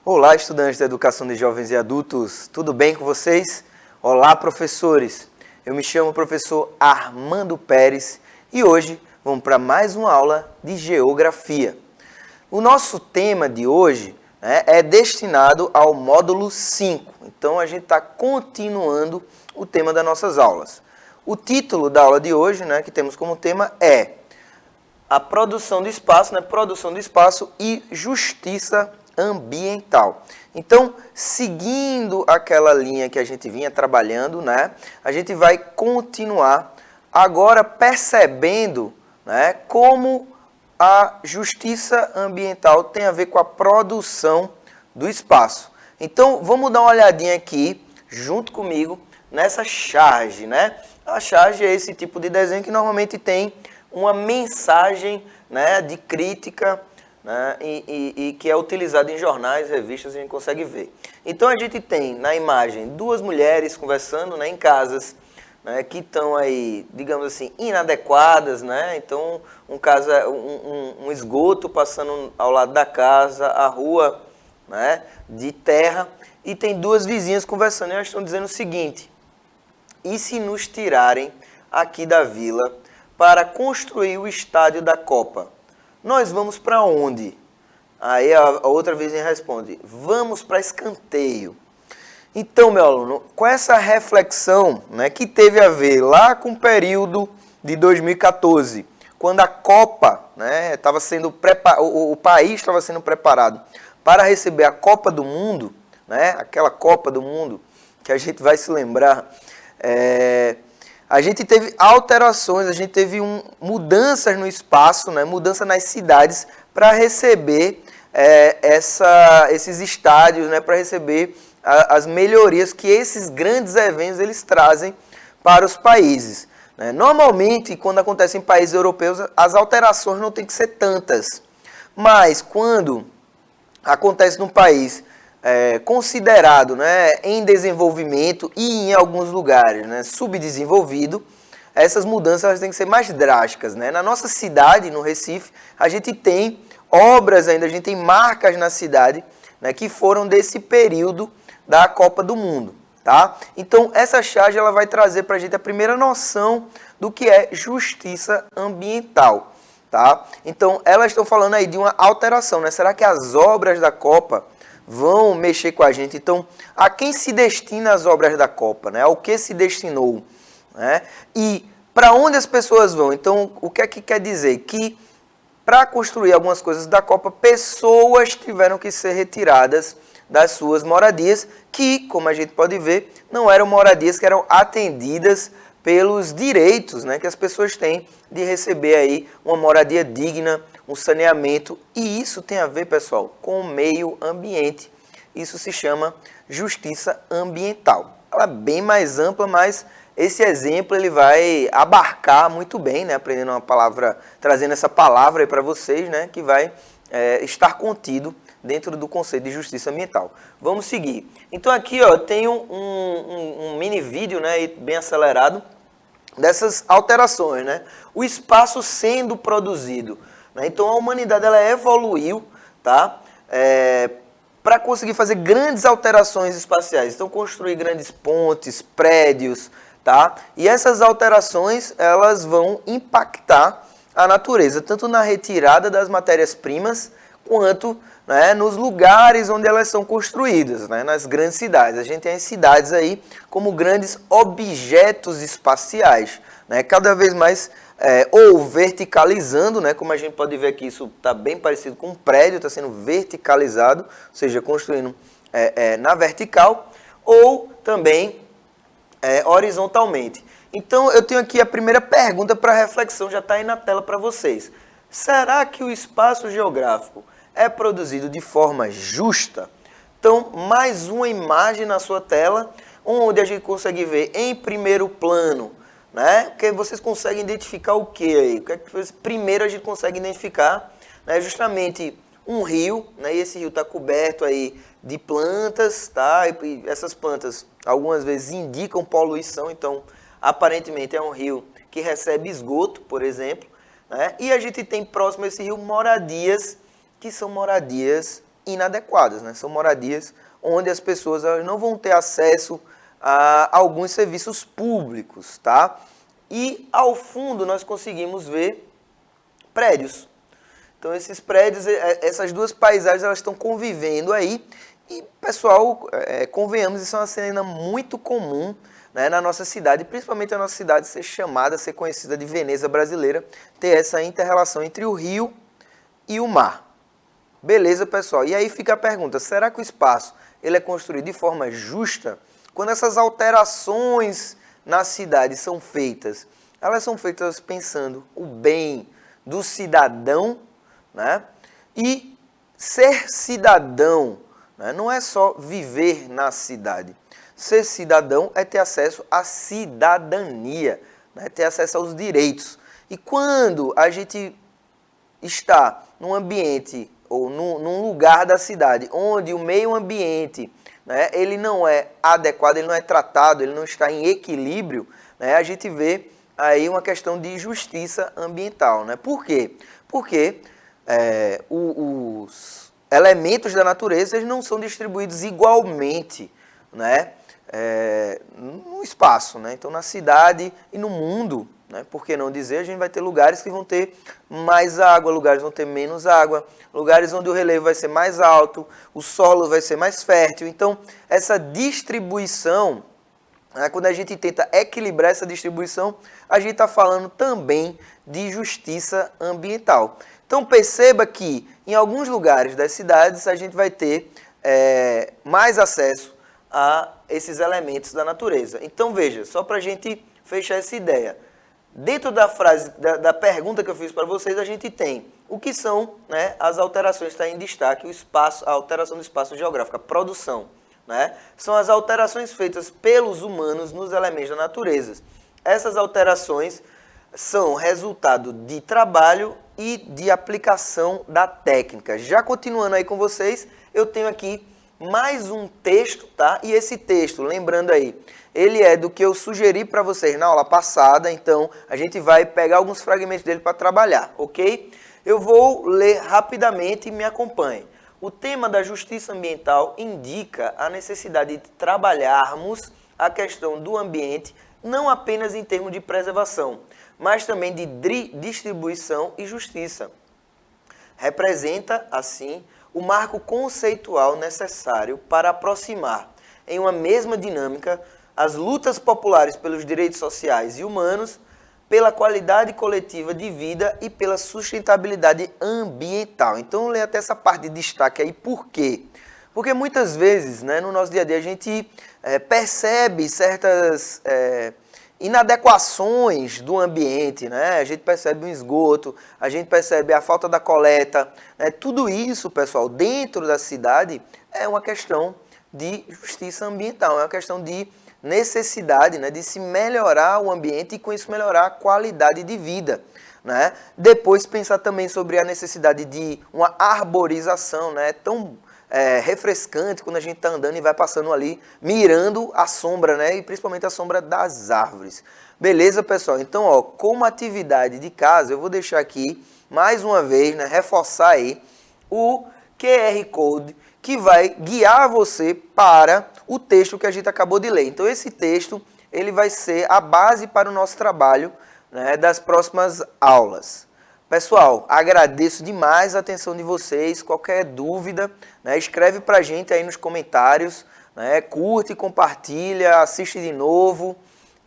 Olá, estudantes da Educação de Jovens e Adultos, tudo bem com vocês? Olá, professores! Eu me chamo professor Armando Pérez e hoje vamos para mais uma aula de Geografia. O nosso tema de hoje é destinado ao módulo 5, então a gente está continuando o tema das nossas aulas. O título da aula de hoje, que temos como tema é a produção do espaço, produção do espaço e justiça ambiental. Então, seguindo aquela linha que a gente vinha trabalhando, a gente vai continuar agora percebendo como a justiça ambiental tem a ver com a produção do espaço. Então, vamos dar uma olhadinha aqui, junto comigo, nessa charge. A charge é esse tipo de desenho que normalmente tem uma mensagem de crítica, e que é utilizado em jornais, revistas, a gente consegue ver. Então a gente tem na imagem duas mulheres conversando em casas que estão aí, digamos assim, inadequadas, então um esgoto passando ao lado da casa, a rua de terra, e tem duas vizinhas conversando e elas estão dizendo o seguinte: e se nos tirarem aqui da vila para construir o estádio da Copa? Nós vamos para onde? Aí a outra vizinha responde: vamos para escanteio. Então, meu aluno, com essa reflexão que teve a ver lá com o período de 2014, quando a Copa estava sendo o país estava sendo preparado para receber a Copa do Mundo, aquela Copa do Mundo que a gente vai se lembrar, a gente teve alterações, a gente teve mudanças no espaço, mudança nas cidades para receber esses estádios, para receber as melhorias que esses grandes eventos eles trazem para os países. Normalmente, quando acontece em países europeus, as alterações não têm que ser tantas, mas quando acontece num país considerado em desenvolvimento e em alguns lugares subdesenvolvido, essas mudanças elas têm que ser mais drásticas. Na nossa cidade, no Recife, a gente tem obras ainda, a gente tem marcas na cidade que foram desse período da Copa do Mundo. Tá? Então, essa charge ela vai trazer para a gente a primeira noção do que é justiça ambiental. Tá? Então, elas estão falando aí de uma alteração. Será que as obras da Copa vão mexer com a gente? Então, a quem se destina as obras da Copa? Ao que se destinou? E para onde as pessoas vão? Então, o que é que quer dizer? Que para construir algumas coisas da Copa, pessoas tiveram que ser retiradas das suas moradias, que, como a gente pode ver, não eram moradias que eram atendidas pelos direitos que as pessoas têm de receber aí uma moradia digna, um saneamento, e isso tem a ver, pessoal, com o meio ambiente. Isso se chama justiça ambiental. Ela é bem mais ampla, mas esse exemplo ele vai abarcar muito bem, aprendendo uma palavra, trazendo essa palavra aí para vocês, que vai estar contido dentro do conceito de justiça ambiental. Vamos seguir. Então aqui eu tenho um mini vídeo bem acelerado dessas alterações, o espaço sendo produzido. Então a humanidade ela evoluiu, tá? Para conseguir fazer grandes alterações espaciais. Então construir grandes pontes, prédios, tá? E essas alterações elas vão impactar a natureza, tanto na retirada das matérias-primas, quanto nos lugares onde elas são construídas, nas grandes cidades. A gente tem as cidades aí como grandes objetos espaciais, cada vez mais ou verticalizando, como a gente pode ver aqui, isso está bem parecido com um prédio, está sendo verticalizado, ou seja, construindo na vertical, ou também horizontalmente. Então, eu tenho aqui a primeira pergunta para reflexão, já está aí na tela para vocês. Será que o espaço geográfico é produzido de forma justa? Então, mais uma imagem na sua tela, onde a gente consegue ver em primeiro plano, que vocês conseguem identificar o que aí? O que é que primeiro a gente consegue identificar? Justamente um rio, e esse rio está coberto aí de plantas, tá? E essas plantas algumas vezes indicam poluição, então aparentemente é um rio que recebe esgoto, por exemplo, e a gente tem próximo a esse rio moradias, que são moradias inadequadas, né? São moradias onde as pessoas não vão ter acesso a alguns serviços públicos, tá? E ao fundo nós conseguimos ver prédios. Então esses prédios, essas duas paisagens, elas estão convivendo aí. E, pessoal, convenhamos, isso é uma cena muito comum, né, na nossa cidade, principalmente a nossa cidade ser chamada, ser conhecida de Veneza brasileira, ter essa inter-relação entre o rio e o mar. Beleza, pessoal? E aí fica a pergunta, será que o espaço ele é construído de forma justa? Quando essas alterações na cidade são feitas, elas são feitas pensando o bem do cidadão, né? E ser cidadão, né, não é só viver na cidade. Ser cidadão é ter acesso à cidadania, né, ter acesso aos direitos. E quando a gente está num ambiente ou num lugar da cidade onde o meio ambiente, né, ele não é adequado, ele não é tratado, ele não está em equilíbrio, né, a gente vê aí uma questão de justiça ambiental, né? Por quê? Porque os elementos da natureza eles não são distribuídos igualmente, né, no espaço, né? Então, na cidade e no mundo, né, por que não dizer, a gente vai ter lugares que vão ter mais água, lugares vão ter menos água, lugares onde o relevo vai ser mais alto, o solo vai ser mais fértil. Então, essa distribuição, quando a gente tenta equilibrar essa distribuição, a gente está falando também de justiça ambiental. Então perceba que em alguns lugares das cidades a gente vai ter mais acesso a esses elementos da natureza. Então veja, só para a gente fechar essa ideia. Dentro da frase, da pergunta que eu fiz para vocês, a gente tem o que são, né, as alterações, está em destaque, o espaço, a alteração do espaço geográfico, a produção. Né? São as alterações feitas pelos humanos nos elementos da natureza. Essas alterações são resultado de trabalho e de aplicação da técnica. Já continuando aí com vocês, eu tenho aqui mais um texto, tá? E esse texto, lembrando aí, ele é do que eu sugeri para vocês na aula passada, então a gente vai pegar alguns fragmentos dele para trabalhar, ok? Eu vou ler rapidamente e me acompanhe. O tema da justiça ambiental indica a necessidade de trabalharmos a questão do ambiente não apenas em termos de preservação, mas também de distribuição e justiça. Representa, assim, o marco conceitual necessário para aproximar, em uma mesma dinâmica, as lutas populares pelos direitos sociais e humanos, pela qualidade coletiva de vida e pela sustentabilidade ambiental. Então, eu leio até essa parte de destaque aí. Por quê? Porque muitas vezes, né, no nosso dia a dia, a gente percebe certas inadequações do ambiente, né? A gente percebe o esgoto, a gente percebe a falta da coleta. Né? Tudo isso, pessoal, dentro da cidade é uma questão de justiça ambiental, é uma questão de necessidade, né, de se melhorar o ambiente e com isso melhorar a qualidade de vida. Né? Depois pensar também sobre a necessidade de uma arborização, né, tão refrescante quando a gente está andando e vai passando ali, mirando a sombra, né, e principalmente a sombra das árvores. Beleza, pessoal? Então, ó, como atividade de casa, eu vou deixar aqui, mais uma vez, né, reforçar aí o QR Code que vai guiar você para o texto que a gente acabou de ler. Então, esse texto ele vai ser a base para o nosso trabalho, né, das próximas aulas. Pessoal, agradeço demais a atenção de vocês. Qualquer dúvida, né, escreve para a gente aí nos comentários, né, curte, compartilha, assiste de novo.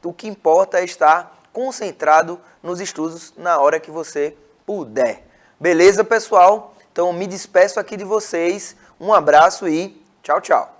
O que importa é estar concentrado nos estudos na hora que você puder. Beleza, pessoal? Então, me despeço aqui de vocês. Um abraço e tchau, tchau.